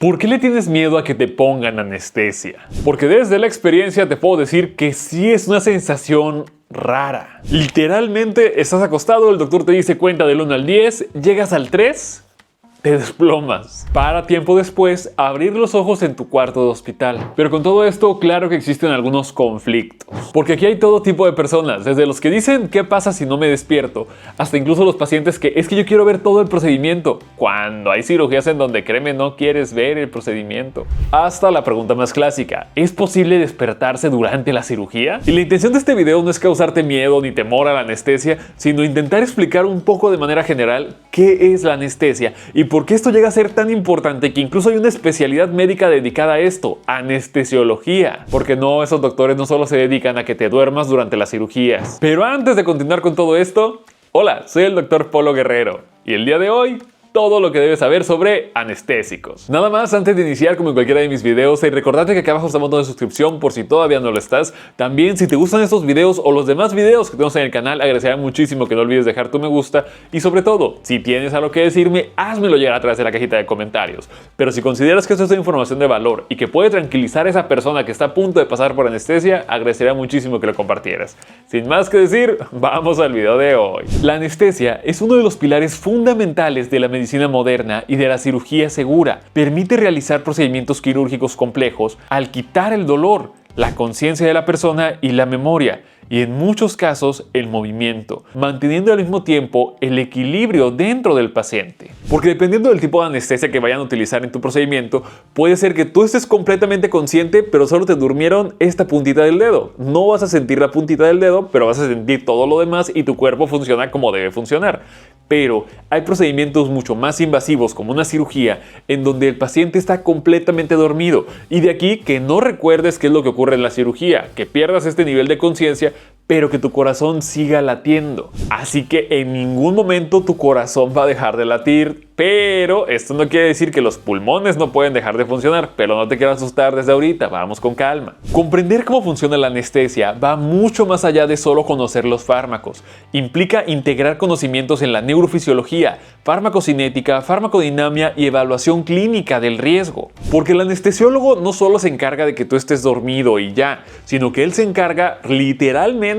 ¿Por qué le tienes miedo a que te pongan anestesia? Porque desde la experiencia te puedo decir que sí es una sensación rara. Literalmente estás acostado, el doctor te dice cuenta del 1 al 10, llegas al 3, te desplomas. Para tiempo después abrir los ojos en tu cuarto de hospital. Pero con todo esto, claro que existen algunos conflictos. Porque aquí hay todo tipo de personas, desde los que dicen ¿qué pasa si no me despierto? Hasta incluso los pacientes que es que yo quiero ver todo el procedimiento. Cuando hay cirugías en donde, créeme, no quieres ver el procedimiento. Hasta la pregunta más clásica, ¿es posible despertarse durante la cirugía? Y la intención de este video no es causarte miedo ni temor a la anestesia, sino intentar explicar un poco de manera general qué es la anestesia y por qué esto llega a ser tan importante que incluso hay una especialidad médica dedicada a esto, anestesiología. Porque no, esos doctores no solo se dedican a que te duermas durante las cirugías. Pero antes de continuar con todo esto, hola, soy el Dr. Polo Guerrero y el día de hoy todo lo que debes saber sobre anestésicos. Nada más antes de iniciar, como en cualquiera de mis videos, recordarte que acá abajo está el botón de suscripción por si todavía no lo estás. También si te gustan estos videos o los demás videos que tenemos en el canal, agradecería muchísimo que no olvides dejar tu me gusta y sobre todo, si tienes algo que decirme, házmelo llegar a través de la cajita de comentarios. Pero si consideras que esto es una información de valor y que puede tranquilizar a esa persona que está a punto de pasar por anestesia, agradecería muchísimo que lo compartieras. Sin más que decir, vamos al video de hoy. La anestesia es uno de los pilares fundamentales de la medicina moderna y de la cirugía segura. Permite realizar procedimientos quirúrgicos complejos al quitar el dolor, la conciencia de la persona y la memoria, y en muchos casos el movimiento, manteniendo al mismo tiempo el equilibrio dentro del paciente. Porque dependiendo del tipo de anestesia que vayan a utilizar en tu procedimiento, puede ser que tú estés completamente consciente, pero solo te durmieron esta puntita del dedo. No vas a sentir la puntita del dedo, pero vas a sentir todo lo demás y tu cuerpo funciona como debe funcionar. Pero hay procedimientos mucho más invasivos como una cirugía en donde el paciente está completamente dormido y de aquí que no recuerdes qué es lo que ocurre en la cirugía, que pierdas este nivel de conciencia pero que tu corazón siga latiendo. Así que en ningún momento tu corazón va a dejar de latir, pero esto no quiere decir que los pulmones no pueden dejar de funcionar, pero no te quieras asustar desde ahorita, vamos con calma. Comprender cómo funciona la anestesia va mucho más allá de solo conocer los fármacos. Implica integrar conocimientos en la neurofisiología, farmacocinética, farmacodinamia y evaluación clínica del riesgo. Porque el anestesiólogo no solo se encarga de que tú estés dormido y ya, sino que él se encarga literalmente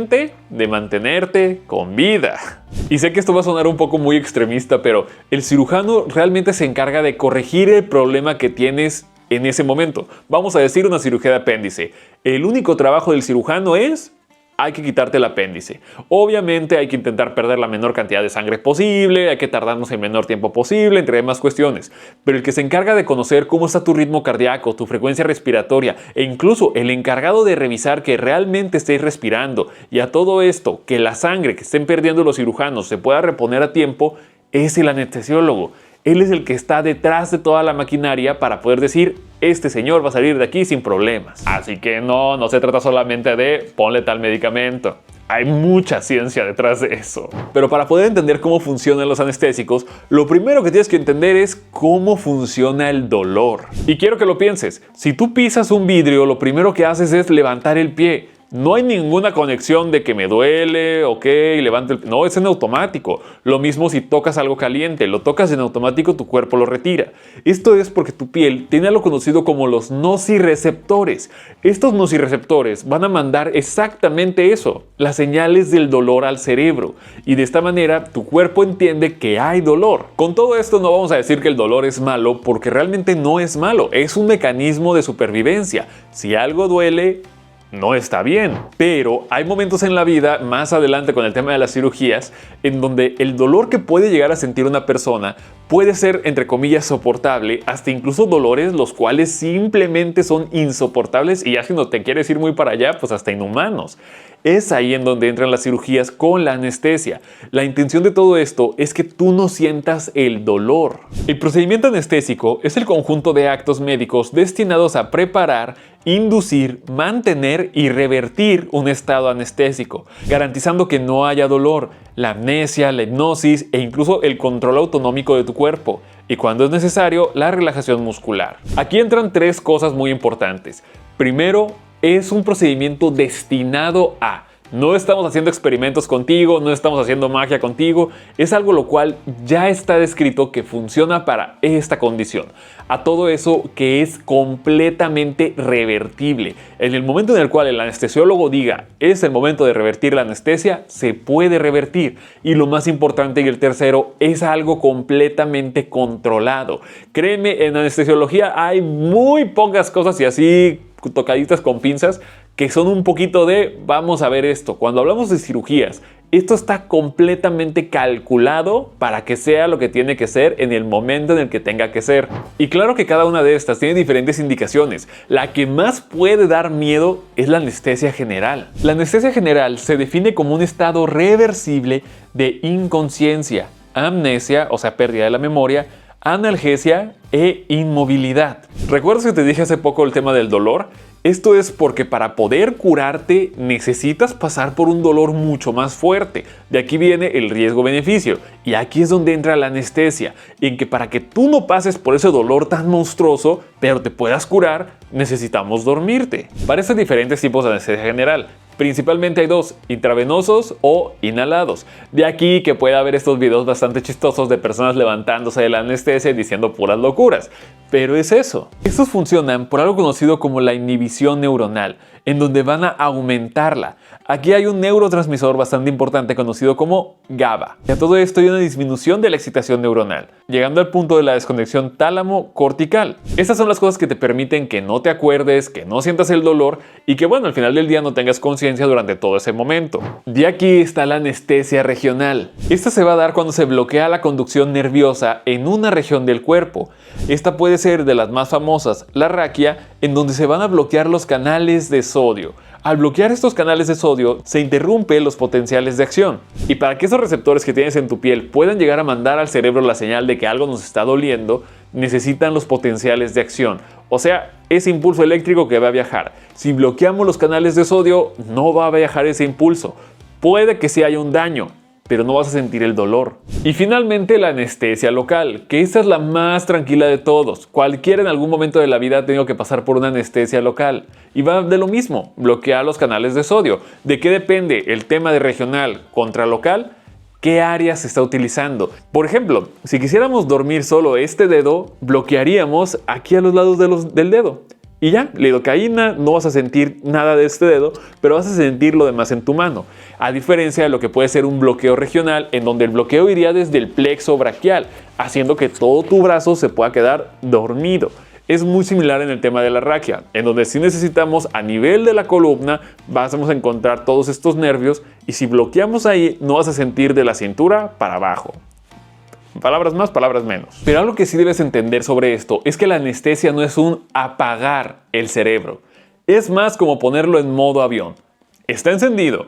de mantenerte con vida. Y sé que esto va a sonar un poco muy extremista, pero el cirujano realmente se encarga de corregir el problema que tienes en ese momento. Vamos a decir una cirugía de apéndice. El único trabajo del cirujano es hay que quitarte el apéndice. Obviamente hay que intentar perder la menor cantidad de sangre posible, hay que tardarnos el menor tiempo posible, entre demás cuestiones. Pero el que se encarga de conocer cómo está tu ritmo cardíaco, tu frecuencia respiratoria e incluso el encargado de revisar que realmente estés respirando y a todo esto, que la sangre que estén perdiendo los cirujanos se pueda reponer a tiempo, es el anestesiólogo. Él es el que está detrás de toda la maquinaria para poder decir este señor va a salir de aquí sin problemas. Así que no se trata solamente de ponle tal medicamento. Hay mucha ciencia detrás de eso. Pero para poder entender cómo funcionan los anestésicos, lo primero que tienes que entender es cómo funciona el dolor. Y quiero que lo pienses. Si tú pisas un vidrio, lo primero que haces es levantar el pie. No hay ninguna conexión de que me duele, ok, levante el pie. No, es en automático. Lo mismo si tocas algo caliente, lo tocas en automático, tu cuerpo lo retira. Esto es porque tu piel tiene algo conocido como los nociceptores. Estos nociceptores van a mandar exactamente eso, las señales del dolor al cerebro. Y de esta manera tu cuerpo entiende que hay dolor. Con todo esto no vamos a decir que el dolor es malo porque realmente no es malo. Es un mecanismo de supervivencia. Si algo duele, no está bien, pero hay momentos en la vida, más adelante con el tema de las cirugías, en donde el dolor que puede llegar a sentir una persona puede ser, entre comillas, soportable, hasta incluso dolores los cuales simplemente son insoportables y ya si no te quieres ir muy para allá, pues hasta inhumanos. Es ahí en donde entran las cirugías con la anestesia. La intención de todo esto es que tú no sientas el dolor. El procedimiento anestésico es el conjunto de actos médicos destinados a preparar, inducir, mantener y revertir un estado anestésico, garantizando que no haya dolor, la amnesia, la hipnosis e incluso el control autonómico de tu cuerpo. Y cuando es necesario, la relajación muscular. Aquí entran tres cosas muy importantes. Primero, es un procedimiento destinado a No estamos haciendo experimentos contigo, no estamos haciendo magia contigo, es algo lo cual ya está descrito que funciona para esta condición. A todo eso que es completamente revertible. En el momento en el cual el anestesiólogo diga es el momento de revertir la anestesia, se puede revertir. Y lo más importante y el tercero, es algo completamente controlado. Créeme, en anestesiología hay muy pocas cosas y así tocaditas con pinzas que son un poquito de vamos a ver esto. Cuando hablamos de cirugías, esto está completamente calculado para que sea lo que tiene que ser en el momento en el que tenga que ser. Y claro que cada una de estas tiene diferentes indicaciones. La que más puede dar miedo es la anestesia general. La anestesia general se define como un estado reversible de inconsciencia, amnesia, o sea, pérdida de la memoria, analgesia e inmovilidad. ¿Recuerdas que te dije hace poco el tema del dolor? Esto es porque para poder curarte necesitas pasar por un dolor mucho más fuerte. De aquí viene el riesgo-beneficio. Y aquí es donde entra la anestesia, en que para que tú no pases por ese dolor tan monstruoso, pero te puedas curar, necesitamos dormirte. Para estos diferentes tipos de anestesia general, principalmente hay dos, intravenosos o inhalados. De aquí que pueda haber estos videos bastante chistosos de personas levantándose de la anestesia y diciendo puras locuras. Pero es eso. Estos funcionan por algo conocido como la inhibición neuronal, en donde van a aumentarla. Aquí hay un neurotransmisor bastante importante conocido como GABA. Y a todo esto hay una disminución de la excitación neuronal, llegando al punto de la desconexión tálamo-cortical. Estas son las cosas que te permiten que no te acuerdes, que no sientas el dolor y que bueno, al final del día no tengas conciencia durante todo ese momento. De aquí está la anestesia regional. Esta se va a dar cuando se bloquea la conducción nerviosa en una región del cuerpo. Esta puede ser de las más famosas, la raquia, en donde se van a bloquear los canales de sodio. Al bloquear estos canales de sodio, se interrumpen los potenciales de acción. Y para que esos receptores que tienes en tu piel puedan llegar a mandar al cerebro la señal de que algo nos está doliendo, necesitan los potenciales de acción. O sea, ese impulso eléctrico que va a viajar. Si bloqueamos los canales de sodio, no va a viajar ese impulso. Puede que sí haya un daño, pero no vas a sentir el dolor. Y finalmente la anestesia local, que esta es la más tranquila de todos. Cualquiera en algún momento de la vida ha tenido que pasar por una anestesia local. Y va de lo mismo, bloquear los canales de sodio. ¿De qué depende el tema de regional contra local? ¿Qué área se está utilizando? Por ejemplo, si quisiéramos dormir solo este dedo, bloquearíamos aquí a los lados del dedo. Y ya, lidocaína, no vas a sentir nada de este dedo, pero vas a sentir lo demás en tu mano. A diferencia de lo que puede ser un bloqueo regional, en donde el bloqueo iría desde el plexo braquial, haciendo que todo tu brazo se pueda quedar dormido. Es muy similar en el tema de la raquia, en donde si necesitamos a nivel de la columna, vamos a encontrar todos estos nervios y si bloqueamos ahí, no vas a sentir de la cintura para abajo. Palabras más, palabras menos. Pero algo que sí debes entender sobre esto es que la anestesia no es un apagar el cerebro. Es más como ponerlo en modo avión. Está encendido,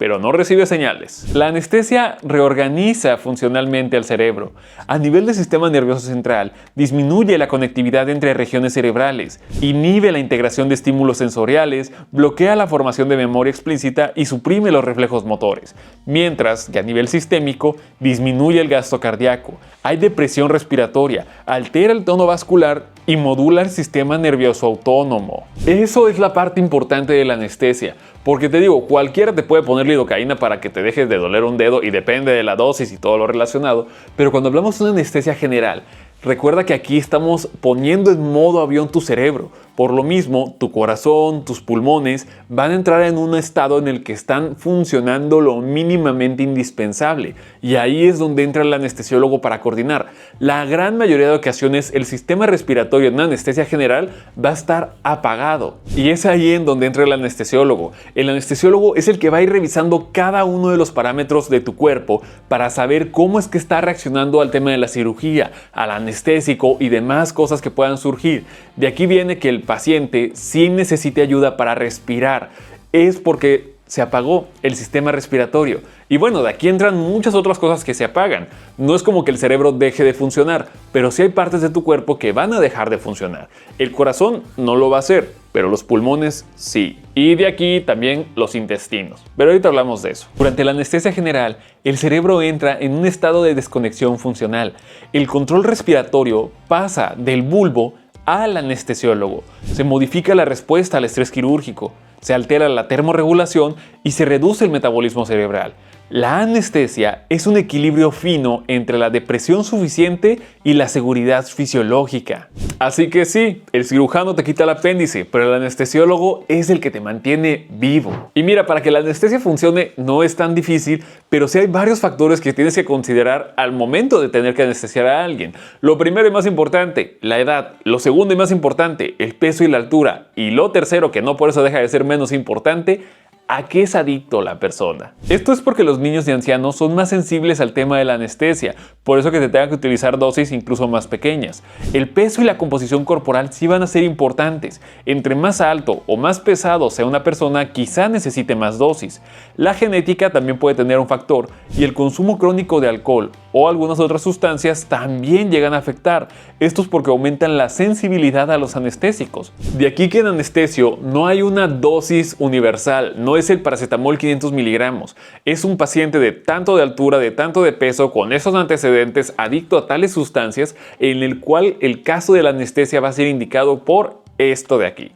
pero no recibe señales. La anestesia reorganiza funcionalmente al cerebro. A nivel del sistema nervioso central, disminuye la conectividad entre regiones cerebrales, inhibe la integración de estímulos sensoriales, bloquea la formación de memoria explícita y suprime los reflejos motores. Mientras que a nivel sistémico, disminuye el gasto cardíaco, hay depresión respiratoria, altera el tono vascular y modula el sistema nervioso autónomo. Eso es la parte importante de la anestesia. Porque te digo, cualquiera te puede poner lidocaína para que te dejes de doler un dedo y depende de la dosis y todo lo relacionado. Pero cuando hablamos de una anestesia general, recuerda que aquí estamos poniendo en modo avión tu cerebro. Por lo mismo, tu corazón, tus pulmones van a entrar en un estado en el que están funcionando lo mínimamente indispensable. Y ahí es donde entra el anestesiólogo para coordinar. La gran mayoría de ocasiones el sistema respiratorio en una anestesia general va a estar apagado. Y es ahí en donde entra el anestesiólogo. El anestesiólogo es el que va a ir revisando cada uno de los parámetros de tu cuerpo para saber cómo es que está reaccionando al tema de la cirugía, al anestésico y demás cosas que puedan surgir. De aquí viene que el paciente sí necesite ayuda para respirar. Es porque se apagó el sistema respiratorio. Y bueno, de aquí entran muchas otras cosas que se apagan. No es como que el cerebro deje de funcionar, pero sí hay partes de tu cuerpo que van a dejar de funcionar. El corazón no lo va a hacer, pero los pulmones sí. Y de aquí también los intestinos. Pero ahorita hablamos de eso. Durante la anestesia general, el cerebro entra en un estado de desconexión funcional. El control respiratorio pasa del bulbo al anestesiólogo. Se modifica la respuesta al estrés quirúrgico. se altera la termorregulación y se reduce el metabolismo cerebral. La anestesia es un equilibrio fino entre la depresión suficiente y la seguridad fisiológica. Así que sí, el cirujano te quita el apéndice, pero el anestesiólogo es el que te mantiene vivo. Y mira, para que la anestesia funcione no es tan difícil, pero sí hay varios factores que tienes que considerar al momento de tener que anestesiar a alguien. Lo primero y más importante, la edad. Lo segundo y más importante, el peso y la altura. Y lo tercero, que no por eso deja de ser menos importante, ¿a qué es adicto la persona? Esto es porque los niños y ancianos son más sensibles al tema de la anestesia, por eso que te tengan que utilizar dosis incluso más pequeñas. El peso y la composición corporal sí van a ser importantes. Entre más alto o más pesado sea una persona, quizá necesite más dosis. La genética también puede tener un factor y el consumo crónico de alcohol o algunas otras sustancias también llegan a afectar. Esto es porque aumentan la sensibilidad a los anestésicos. De aquí que en anestesio no hay una dosis universal, no es el paracetamol 500 miligramos. Es un paciente de tanto de altura, de tanto de peso, con esos antecedentes, adicto a tales sustancias, en el cual el caso de la anestesia va a ser indicado por esto de aquí.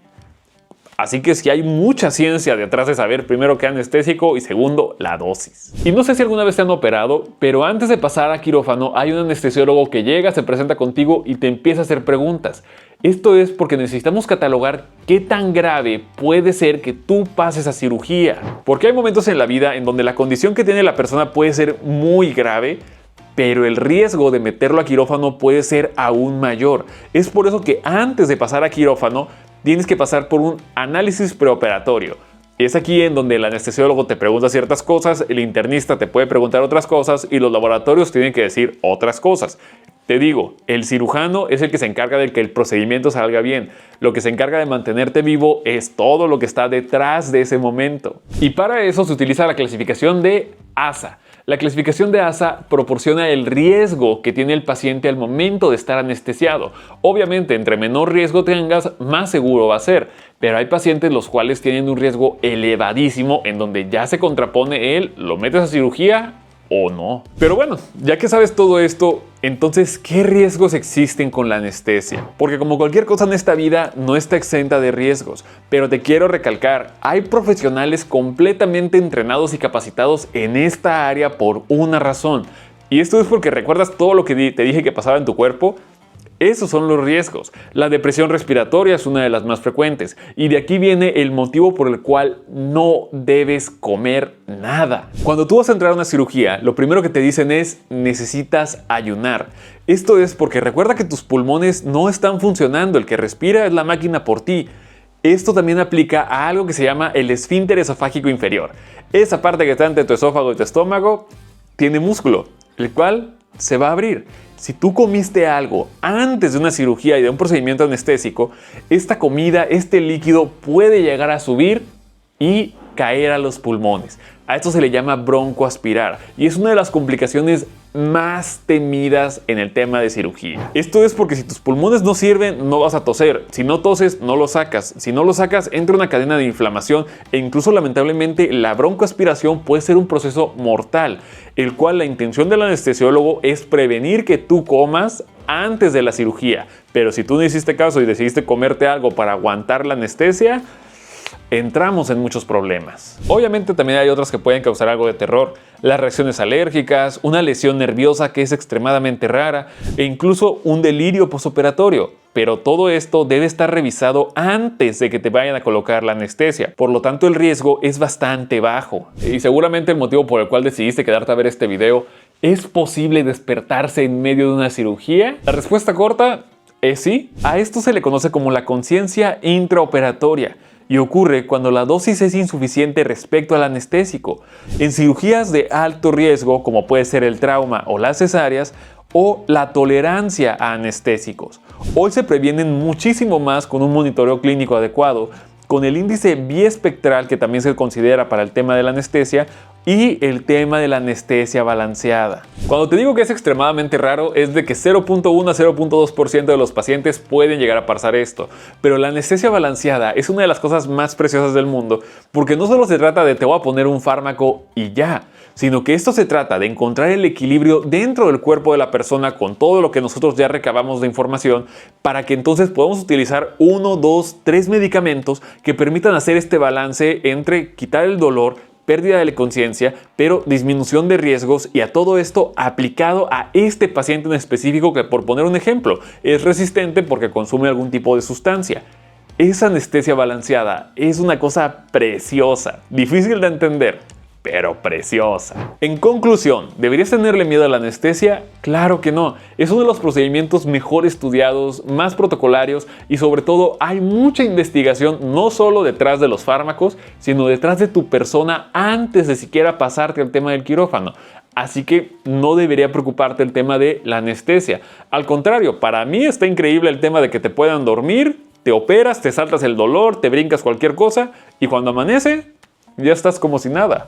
Así que sí hay mucha ciencia detrás de saber primero qué anestésico y segundo la dosis. Y no sé si alguna vez te han operado, pero antes de pasar a quirófano hay un anestesiólogo que llega, se presenta contigo y te empieza a hacer preguntas. Esto es porque necesitamos catalogar qué tan grave puede ser que tú pases a cirugía. Porque hay momentos en la vida en donde la condición que tiene la persona puede ser muy grave, pero el riesgo de meterlo a quirófano puede ser aún mayor. Es por eso que antes de pasar a quirófano tienes que pasar por un análisis preoperatorio. Es aquí en donde el anestesiólogo te pregunta ciertas cosas, el internista te puede preguntar otras cosas y los laboratorios tienen que decir otras cosas. Te digo, el cirujano es el que se encarga de que el procedimiento salga bien. Lo que se encarga de mantenerte vivo es todo lo que está detrás de ese momento. Y para eso se utiliza la clasificación de ASA. La clasificación de ASA proporciona el riesgo que tiene el paciente al momento de estar anestesiado. Obviamente, entre menor riesgo tengas, más seguro va a ser. Pero hay pacientes los cuales tienen un riesgo elevadísimo en donde ya se contrapone él, lo metes a cirugía o no. Pero bueno, ya que sabes todo esto, entonces, ¿qué riesgos existen con la anestesia? Porque como cualquier cosa en esta vida, no está exenta de riesgos. Pero te quiero recalcar, hay profesionales completamente entrenados y capacitados en esta área por una razón. Y esto es porque recuerdas todo lo que te dije que pasaba en tu cuerpo. Esos son los riesgos. La depresión respiratoria es una de las más frecuentes y de aquí viene el motivo por el cual no debes comer nada. Cuando tú vas a entrar a una cirugía, lo primero que te dicen es necesitas ayunar. Esto es porque recuerda que tus pulmones no están funcionando, el que respira es la máquina por ti. Esto también aplica a algo que se llama el esfínter esofágico inferior. Esa parte que está entre tu esófago y tu estómago tiene músculo, el cual se va a abrir. Si tú comiste algo antes de una cirugía y de un procedimiento anestésico, esta comida, este líquido puede llegar a subir y caer a los pulmones. A esto se le llama broncoaspirar y es una de las complicaciones más temidas en el tema de cirugía. Esto es porque si tus pulmones no sirven, no vas a toser. Si no toses, no lo sacas. Si no lo sacas, entra una cadena de inflamación e incluso lamentablemente la broncoaspiración puede ser un proceso mortal, el cual la intención del anestesiólogo es prevenir que tú comas antes de la cirugía. Pero si tú no hiciste caso y decidiste comerte algo para aguantar la anestesia, entramos en muchos problemas. Obviamente también hay otras que pueden causar algo de terror, las reacciones alérgicas, una lesión nerviosa que es extremadamente rara e incluso un delirio postoperatorio. Pero todo esto debe estar revisado antes de que te vayan a colocar la anestesia. Por lo tanto, el riesgo es bastante bajo. Y seguramente el motivo por el cual decidiste quedarte a ver este video, ¿es posible despertarse en medio de una cirugía? La respuesta corta es sí. A esto se le conoce como la conciencia intraoperatoria. Y ocurre cuando la dosis es insuficiente respecto al anestésico. En cirugías de alto riesgo, como puede ser el trauma o las cesáreas, o la tolerancia a anestésicos. Hoy se previenen muchísimo más con un monitoreo clínico adecuado, con el índice biespectral que también se considera para el tema de la anestesia y el tema de la anestesia balanceada. Cuando te digo que es extremadamente raro es de que 0.1 a 0.2% de los pacientes pueden llegar a pasar esto, pero la anestesia balanceada es una de las cosas más preciosas del mundo porque no solo se trata de te voy a poner un fármaco y ya, sino que esto se trata de encontrar el equilibrio dentro del cuerpo de la persona con todo lo que nosotros ya recabamos de información para que entonces podamos utilizar 1, 2, 3 medicamentos que permitan hacer este balance entre quitar el dolor, pérdida de conciencia, pero disminución de riesgos, y a todo esto aplicado a este paciente en específico que, por poner un ejemplo, es resistente porque consume algún tipo de sustancia. Esa anestesia balanceada es una cosa preciosa, difícil de entender, pero preciosa. En conclusión, ¿deberías tenerle miedo a la anestesia? Claro que no. Es uno de los procedimientos mejor estudiados, más protocolarios, y sobre todo hay mucha investigación no solo detrás de los fármacos, sino detrás de tu persona antes de siquiera pasarte al tema del quirófano. Así que no debería preocuparte el tema de la anestesia. Al contrario, para mí está increíble el tema de que te puedan dormir, te operas, te saltas el dolor, te brincas cualquier cosa y cuando amanece ya estás como si nada.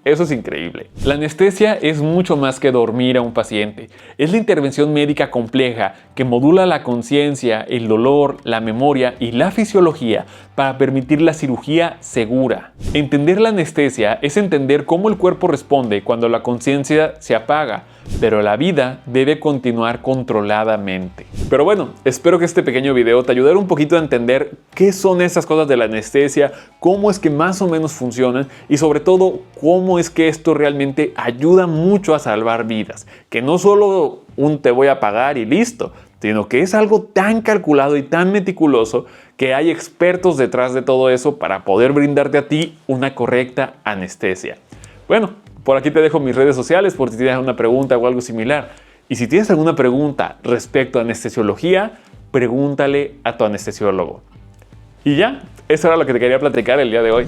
Eso es increíble. La anestesia es mucho más que dormir a un paciente. Es la intervención médica compleja que modula la conciencia, el dolor, la memoria y la fisiología para permitir la cirugía segura. Entender la anestesia es entender cómo el cuerpo responde cuando la conciencia se apaga, pero la vida debe continuar controladamente. Pero bueno, espero que este pequeño video te ayude un poquito a entender qué son esas cosas de la anestesia, cómo es que más o menos funcionan y sobre todo cómo es que esto realmente ayuda mucho a salvar vidas. Que no solo un te voy a pagar y listo, sino que es algo tan calculado y tan meticuloso que hay expertos detrás de todo eso para poder brindarte a ti una correcta anestesia. Bueno, por aquí te dejo mis redes sociales por si tienes alguna pregunta o algo similar. Y si tienes alguna pregunta respecto a anestesiología, pregúntale a tu anestesiólogo. Y ya, eso era lo que te quería platicar el día de hoy.